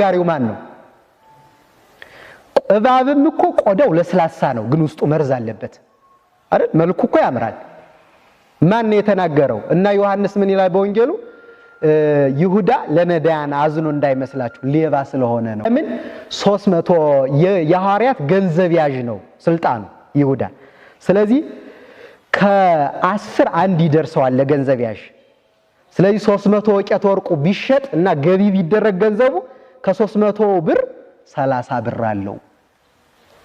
ጋሪው ማን ነው? እባብም እኮ ቆዳው ለስላሳ ነው ግን ውስጡ መርዝ አለበት አይደል? መልኩ እኮ ያምራል። ማን ነው የተናገረው? እና ዮሐንስ ምን ይላል በወንጌሉ? ይሁዳ ለነዳያን አዝኖ እንዳይመስላችሁ ሌባ ስለሆነ ነው። ምን 300 የሐዋርያት ገንዘብ ያዥ ነው ስልጣኑ ይሁዳ። ስለዚህ ከ10 አንድ ይደርሰዋል ለገንዘብ ያዥ። ስለዚህ 300 ወቄት ወርቁ ቢሸጥ እና ገቢ ቢደረግ ገንዘቡ ከ300 ብር 30 ብር አለው።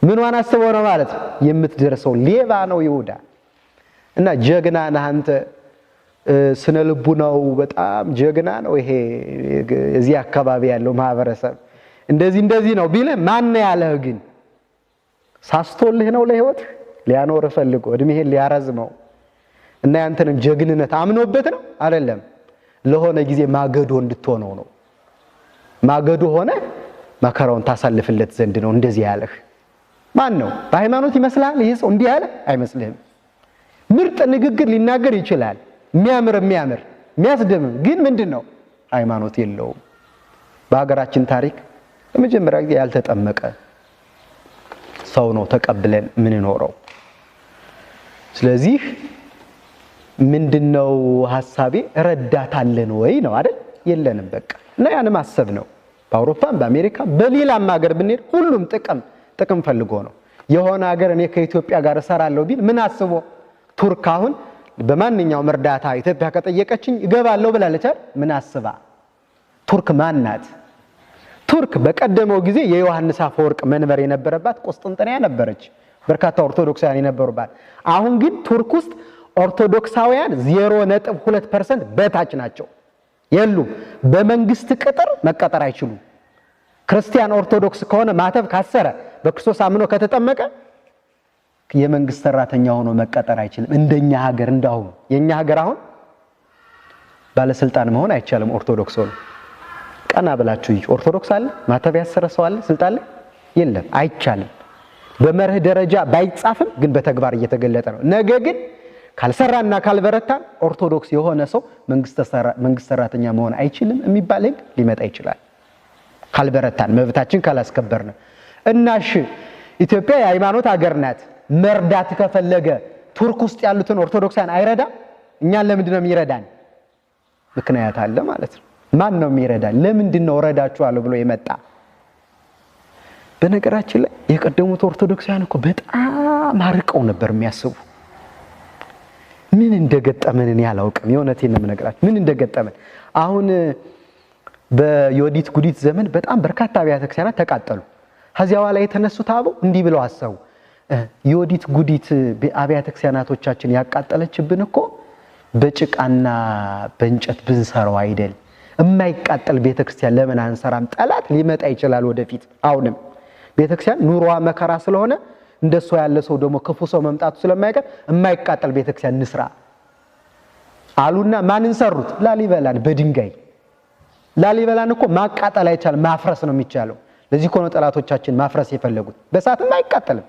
ምንዋን አስበው ነው ማለት የምትደርሰው ሌባ ነው ይሁዳ። እና ጀግና ነህ አንተ ስነ ልቡናው በጣም ጀግና ነው ይሄ እዚህ አካባቢ ያለው ማህበረሰብ እንደዚህ ነው ቢልህ ማን ያለህ? ግን ሳስቶልህ ነው ለህይወት ሊያኖር ፈልጎ እድሜህን ሊያረዝመው እና ያንተንም ጀግንነት አምኖበት ነው አይደለም። ለሆነ ጊዜ ማገዶ እንድትሆነው ነው። ማገዶ ሆነ መከራውን ታሳልፍለት ዘንድ ነው እንደዚህ ያለህ። ማን ነው? በሃይማኖት ይመስላል ይሄ ሰው እንዲህ ያለ አይመስልህም። ምርጥ ንግግር ሊናገር ይችላል የሚያምር የሚያስደምም፣ ግን ምንድነው? ሃይማኖት የለውም። በሀገራችን ታሪክ ለመጀመሪያ ጊዜ ያልተጠመቀ ሰው ነው ተቀብለን ምን ኖረው። ስለዚህ ምንድነው ሐሳቤ? ረዳታለን ወይ ነው አይደል? የለንም በቃ። እና ያን ማሰብ ነው። በአውሮፓም በአሜሪካ በሌላም ሀገር ብንሄድ ሁሉም ጥቅም ፈልጎ ነው። የሆነ ሀገር እኔ ከኢትዮጵያ ጋር እሰራለሁ ቢል ምን አስቦ? ቱርክ አሁን በማንኛውም እርዳታ ኢትዮጵያ ከጠየቀችኝ እገባለሁ ብላለች አይደል? ምን አስባ? ቱርክ ማን ናት? ቱርክ በቀደመው ጊዜ የዮሐንስ አፈወርቅ መንበር የነበረባት ቁስጥንጥንያ ነበረች። በርካታ ኦርቶዶክሳውያን የነበሩባት። አሁን ግን ቱርክ ውስጥ ኦርቶዶክሳውያን 0.2% በታች ናቸው። የሉም። በመንግስት ቅጥር መቀጠር አይችሉም። ክርስቲያን ኦርቶዶክስ ከሆነ ማተብ ካሰረ በክርስቶስ አምኖ ከተጠመቀ የመንግስት ሰራተኛ ሆኖ መቀጠር አይችልም። እንደኛ ሀገር እንዳሁን የኛ ሀገር አሁን ባለስልጣን መሆን አይቻልም። ኦርቶዶክስ ሆኖ ቀና ብላችሁ ኦርቶዶክስ አለ ማተብ ያሰረ ሰው አለ ስልጣን ላይ የለም፣ አይቻልም። በመርህ ደረጃ ባይጻፍም ግን በተግባር እየተገለጠ ነው። ነገ ግን ካልሰራና ካልበረታ ኦርቶዶክስ የሆነ ሰው መንግስት ሰራተኛ መሆን አይችልም የሚባል ህግ ሊመጣ ይችላል። ካልበረታን መብታችን ካላስከበርን እናሽ ኢትዮጵያ የሃይማኖት ሀገር ናት። መርዳት ከፈለገ ቱርክ ውስጥ ያሉትን ኦርቶዶክሳን አይረዳ? እኛን ለምንድነው የሚረዳን? ምክንያት አለ ማለት ነው። ማን ነው የሚረዳን? ለምንድነው ረዳችኋለሁ ብሎ የመጣ? በነገራችን ላይ የቀደሙት ኦርቶዶክሳን እኮ በጣም አርቀው ነበር የሚያስቡ። ምን እንደገጠመን እኔ አላውቅም። የእውነቴን ነው የምነግራችሁ ምን እንደገጠመን። አሁን በዮዲት ጉዲት ዘመን በጣም በርካታ አብያተ ክርስቲያናት ተቃጠሉ። ከዚያ በኋላ የተነሱት አበው እንዲህ ብለው አሰቡ። ዮዲት ጉዲት አብያተ ክርስቲያናቶቻችን ያቃጠለችብን እኮ በጭቃና በእንጨት ብንሰራው አይደል? የማይቃጠል ቤተክርስቲያን ለምን አንሰራም? ጠላት ሊመጣ ይችላል ወደፊት። አሁንም ቤተክርስቲያን ኑሮዋ መከራ ስለሆነ እንደሱ ያለ ሰው ደግሞ ክፉ ሰው መምጣቱ ስለማይቀር የማይቃጠል ቤተክርስቲያን እንስራ አሉና ማንን ሰሩት? ላሊበላን በድንጋይ። ላሊበላን እኮ ማቃጠል አይቻልም፣ ማፍረስ ነው የሚቻለው። ለዚህ እኮ ነው ጠላቶቻችን ማፍረስ የፈለጉት። በእሳትም አይቃጠልም።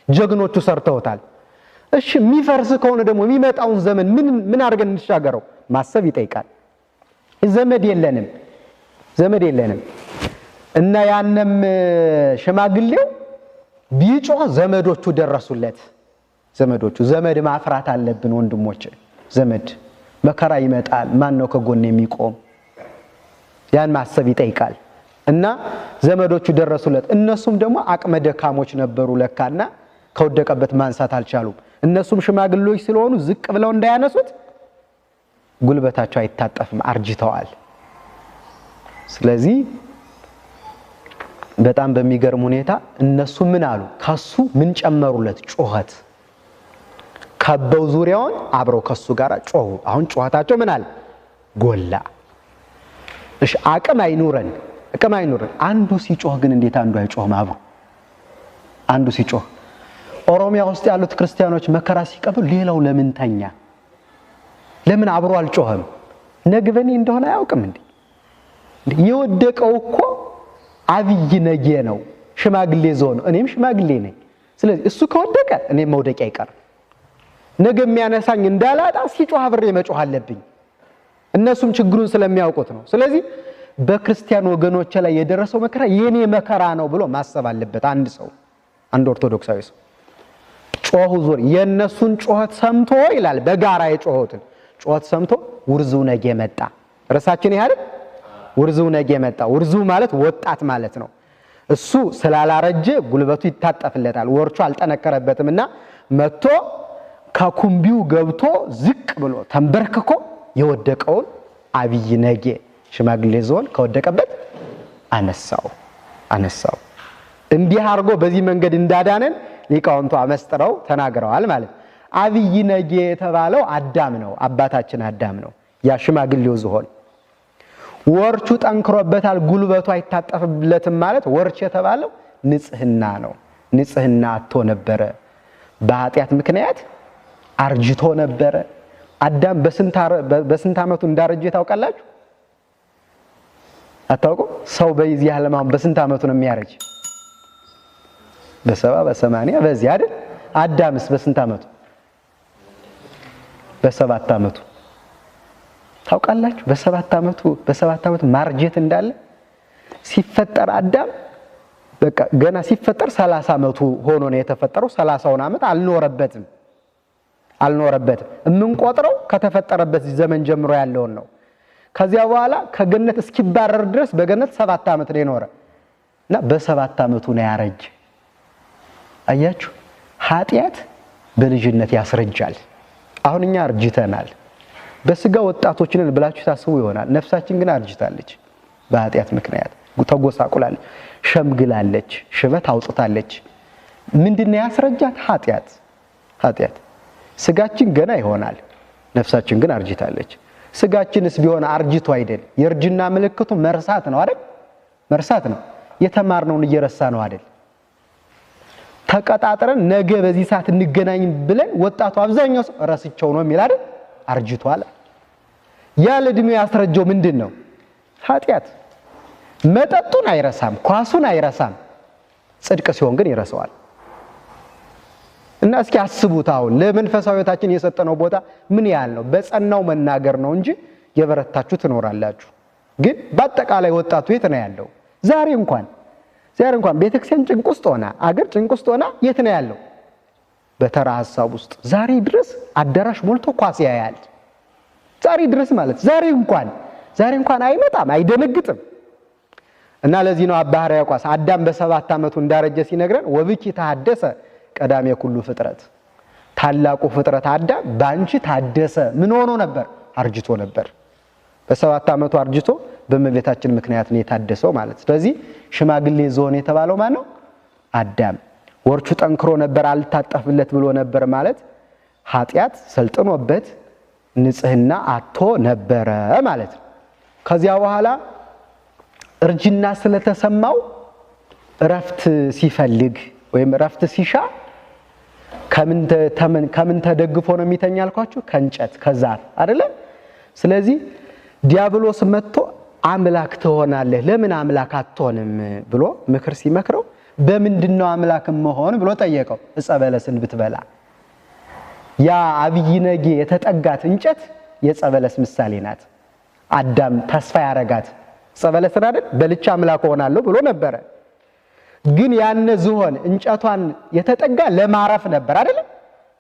ጀግኖቹ ሰርተውታል። እሺ የሚፈርስ ከሆነ ደግሞ የሚመጣውን ዘመን ምን አድርገን እንሻገረው? ማሰብ ይጠይቃል። ዘመድ የለንም እና ያንም ሽማግሌው ቢጮህ ዘመዶቹ ደረሱለት። ዘመድ ማፍራት አለብን ወንድሞች። ዘመድ መከራ ይመጣል፣ ማን ነው ከጎን የሚቆም? ያን ማሰብ ይጠይቃል። እና ዘመዶቹ ደረሱለት። እነሱም ደግሞ አቅመ ደካሞች ነበሩ ለካና ከወደቀበት ማንሳት አልቻሉም። እነሱም ሽማግሌዎች ስለሆኑ ዝቅ ብለው እንዳያነሱት ጉልበታቸው አይታጠፍም፣ አርጅተዋል። ስለዚህ በጣም በሚገርም ሁኔታ እነሱ ምን አሉ? ከሱ ምን ጨመሩለት? ጮኸት። ከበው ዙሪያውን አብረው ከሱ ጋር ጮሁ። አሁን ጮኸታቸው ምን አለ? ጎላ። እሺ አቅም አይኑረን። አንዱ ሲጮህ ግን እንዴት አንዱ አይጮህም? አብሮ አንዱ ሲጮህ ኦሮሚያ ውስጥ ያሉት ክርስቲያኖች መከራ ሲቀበሉ ሌላው ለምን ተኛ? ለምን አብሮ አልጮህም? ነግበኔ እንደሆነ አያውቅም እንዴ? የወደቀው እኮ አብይ ነጌ ነው፣ ሽማግሌ ዞን ነው። እኔም ሽማግሌ ነኝ። ስለዚህ እሱ ከወደቀ እኔም መውደቅ አይቀርም። ነገ የሚያነሳኝ እንዳላጣ ሲጮህ አብሬ መጮህ አለብኝ። እነሱም ችግሩን ስለሚያውቁት ነው። ስለዚህ በክርስቲያን ወገኖች ላይ የደረሰው መከራ የኔ መከራ ነው ብሎ ማሰብ አለበት አንድ ሰው አንድ ኦርቶዶክሳዊ ሰው ጮሁ ዞር የነሱን ጮህት ሰምቶ ይላል በጋራ የጮሁትን ጮህት ሰምቶ ውርዙ ነገ መጣ ራሳችን ይያል ውርዙ ነገ መጣ ውርዙ ማለት ወጣት ማለት ነው እሱ ስላላረጀ ጉልበቱ ይታጠፍለታል ወርቹ አልጠነከረበትምና መጥቶ ከኩምቢው ገብቶ ዝቅ ብሎ ተንበርክኮ የወደቀውን አብይ ነገ ሽማግሌ ዞን ከወደቀበት አነሳው እንዲህ አርጎ በዚህ መንገድ እንዳዳነን ሊቃውንቱ አመስጥረው ተናግረዋል ማለት አብይ ነገ የተባለው አዳም ነው አባታችን አዳም ነው ያ ሽማግሌው ዞን ወርቹ ጠንክሮበታል ጉልበቱ አይታጠፍለትም ማለት ወርች የተባለው ንጽህና ነው ንጽህና አጥቶ ነበረ በኃጢአት ምክንያት አርጅቶ ነበረ አዳም በስንት አመቱ እንዳረጀ ታውቃላችሁ አታውቁ ሰው በዚህ ዓለም በስንት አመቱ ነው የሚያረጅ በ70 በ80 በዚህ አይደል አዳምስ በስንት አመቱ በ7 አመቱ ታውቃላችሁ በ7 አመቱ ማርጀት እንዳለ ሲፈጠር አዳም በቃ ገና ሲፈጠር 30 አመቱ ሆኖ ነው የተፈጠረው 30ውን አመት አልኖረበትም እምንቆጥረው ከተፈጠረበት ዘመን ጀምሮ ያለውን ነው ከዚያ በኋላ ከገነት እስኪባረር ድረስ በገነት 7 አመት ነው የኖረ እና በ7 አመቱ ነው ያረጀ አያችሁ ኃጢአት በልጅነት ያስረጃል አሁን እኛ አርጅተናል በስጋ ወጣቶች ነን ብላችሁ ታስቡ ይሆናል ነፍሳችን ግን አርጅታለች በኃጢአት ምክንያት ተጎሳቁላለች ሸምግላለች ሽበት አውጥታለች ምንድነው ያስረጃት ኃጢአት ስጋችን ገና ይሆናል ነፍሳችን ግን አርጅታለች ስጋችንስ ቢሆን አርጅቶ አይደል የርጅና ምልክቱ መርሳት ነው አይደል መርሳት ነው የተማርነውን እየረሳ ነው አይደል ተቀጣጥረን ነገ በዚህ ሰዓት እንገናኝ ብለን ወጣቱ አብዛኛው ራስቸው ነው የሚላል አርጅቷል ያለ እድሜው ያስረጀው ምንድነው ኃጢአት መጠጡን አይረሳም ኳሱን አይረሳም ጽድቅ ሲሆን ግን ይረሳዋል እና እስኪ አስቡት አሁን ለመንፈሳዊታችን የሰጠነው ቦታ ምን ያህል ነው በጸናው መናገር ነው እንጂ የበረታችሁ ትኖራላችሁ ግን በአጠቃላይ ወጣቱ የት ነው ያለው ዛሬ እንኳን ቤተክርስቲያን ጭንቅ ውስጥ ሆና አገር ጭንቅ ውስጥ ሆና የት ነው ያለው በተራ ሐሳብ ውስጥ ዛሬ ድረስ አዳራሽ ሞልቶ ኳስ ያያል ዛሬ ድረስ ማለት ዛሬ እንኳን አይመጣም አይደነግጥም እና ለዚህ ነው አባ ሕርያቆስ አዳም በ7 አመቱ እንዳረጀ ሲነግረን ወብኪ ተሐደሰ ቀዳሜ ኩሉ ፍጥረት ታላቁ ፍጥረት አዳም ባንቺ ታደሰ ምን ሆኖ ነበር አርጅቶ ነበር በ7 አመቱ አርጅቶ በመቤታችን ምክንያት ነው የታደሰው ማለት ስለዚህ ሽማግሌ ዞን የተባለው ማን ነው አዳም ወርቹ ጠንክሮ ነበር አልታጠፍለት ብሎ ነበር ማለት ኃጢአት ሰልጥኖበት ንጽህና አጥቶ ነበር ማለት ከዚያ በኋላ እርጅና ስለተሰማው እረፍት ሲፈልግ ወይም እረፍት ሲሻ ከምን ተደግፎ ነው የሚተኛ አልኳችሁ ከእንጨት ከዛፍ አይደለ ስለዚህ ዲያብሎስ መጥቶ አምላክ ትሆናለህ ለምን አምላክ አትሆንም ብሎ ምክር ሲመክረው በምንድነው አምላክ መሆን ብሎ ጠየቀው ዕፀ በለስን ብትበላ ያ አብይ ነገ የተጠጋት እንጨት የዕፀ በለስ ምሳሌ ናት አዳም ተስፋ ያረጋት ዕፀ በለስን አይደል በልቻ አምላክ ሆናለሁ ብሎ ነበር ግን ያነ ዝሆን እንጨቷን የተጠጋ ለማረፍ ነበር አይደል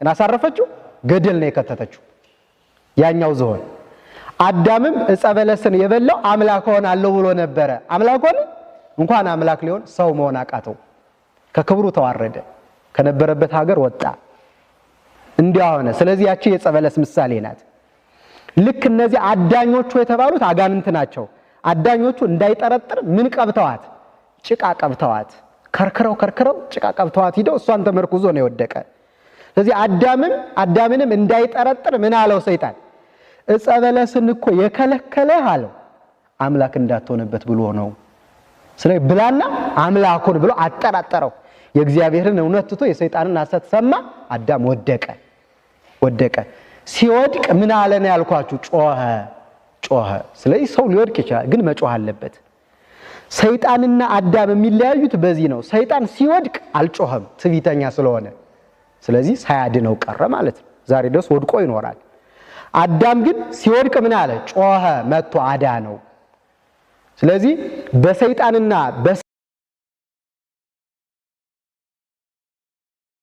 ግን አሳረፈችው ገደል ነው የከተተችው ያኛው ዝሆን አዳምም ዕፀ በለስን የበላው አምላክ ሆናለሁ ብሎ ነበር አምላክ ሆነ እንኳን አምላክ ሊሆን ሰው መሆን አቃተው ከክብሩ ተዋረደ ከነበረበት ሀገር ወጣ እንዲያሆነ ስለዚህ ያቺ የዕፀ በለስ ምሳሌ ናት ልክ እነዚህ አዳኞቹ የተባሉት አጋንንት ናቸው አዳኞቹ እንዳይጠረጥር ምን ቀብተዋት ጭቃ ቀብተዋት ከርክረው ጭቃ ቀብተዋት ሂደው እሷን ተመርኩዞ ነው የወደቀ ስለዚህ አዳምንም እንዳይጠረጥር ምን አለው ሰይጣን ዕፀ በለስን እኮ የከለከለህ አለው አምላክ እንዳትሆንበት ብሎ ነው ስለዚህ ብላና አምላኩን ብሎ አጠራጠረው የእግዚአብሔርን እውነት ትቶ የሰይጣንን ሐሰት ሰማ አዳም ወደቀ ሲወድቅ ምን አለ ነው ያልኳችሁ ጮኸ ስለዚህ ሰው ሊወድቅ ይችላል ግን መጮህ አለበት ሰይጣንና አዳም የሚለያዩት በዚህ ነው ሰይጣን ሲወድቅ አልጮህም ትዕቢተኛ ስለሆነ ስለዚህ ሳያድነው ቀረ ማለት ነው ዛሬ ድረስ ወድቆ ይኖራል አዳም ግን ሲወድቅ ምን አለ ጮኸ መጥቶ አዳነው ስለዚህ በሰይጣንና